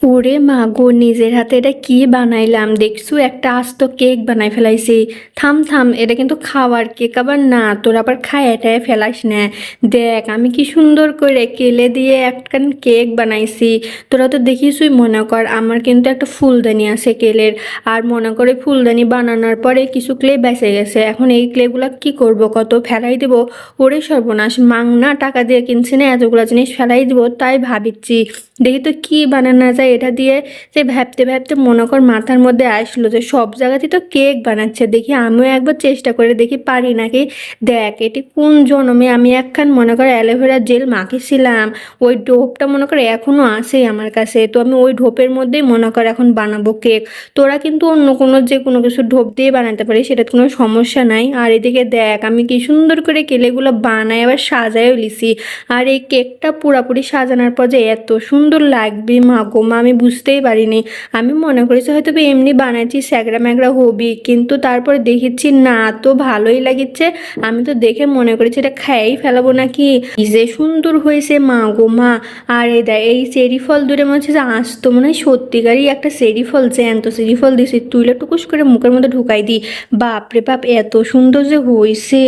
ওরে মা গো! নিজের হাতে এটা কি বানাইলাম দেখছু? একটা আস্ত কেক বানাই ফেলাইছি। থাম থাম, এটা কিন্তু খাওয়ার কেক আবার না, তোর আবার খায় টায় ফেলাস না। দেখ আমি কি সুন্দর করে কেলে দিয়ে একখান কেক বানাইছি। তোরা তো দেখিসই, মনে কর আমার কিন্তু একটা ফুলদানি আছে কেলের। আর মনে করে ফুলদানি বানানোর পরে কিছু ক্লে বেঁচে গেছে, এখন এই ক্লেগুলা কি করব, কত ফেলাই দেব? ওরে সর্বনাশ, মাংনা টাকা দিয়ে কিনছি না, এতগুলো জিনিস ফেলাই দিব, তাই ভাবিচ্ছি দেখি তো কি বানানো যায় এটা দিয়ে। যে ভাবতে ভাবতে মনে কর মাথার মধ্যে আসলো যে সব জায়গাতেই তো কেক বানাচ্ছে, দেখি আমিও একবার চেষ্টা করে দেখি পারি নাকি। দেখ এটি কোন জন্মে আমি একখান মনে কর অ্যালোভেরা জেল মাখিয়েছিলাম, ওই ডোপটা মনে কর এখনো আছে আমার কাছে, তো আমি ওই ঢোপের মধ্যেই মনে কর এখন বানাবো কেক। তোরা কিন্তু অন্য কোনো যে কোনো কিছু ঢোপ দিয়ে বানাতে পারিস, সেটা কোনো সমস্যা নাই। আর এদিকে দেখ আমি কি সুন্দর করে কেলেগুলো বানাই আবার সাজায়ও লিছি। আর এই কেকটা পুরাপুরি সাজানোর পর যে এত সুন্দর লাগবে মা গো মা, আমি বুঝতেই পারিনি। আমি মনে করেছি হয়তো বা এমনি বানাচ্ছি স্যাগরা ম্যাগরা হবি, কিন্তু তারপরে দেখেছি না, তো ভালোই লাগিচ্ছে। আমি তো দেখে মনে করেছি এটা খেয়েই ফেলাবো নাকি। কি যে সুন্দর হয়েছে মা গো মা। আর এই চেরি ফল দূরে মনে হচ্ছে যে আসতো মনে হয় সত্যিকারই একটা চেরি ফল, জ্যান্ত চেরি ফল দিছি, তুইলে টুকুস করে মুখের মধ্যে ঢুকাই দি। বাপরে বাপ, এত সুন্দর যে হয়েছে।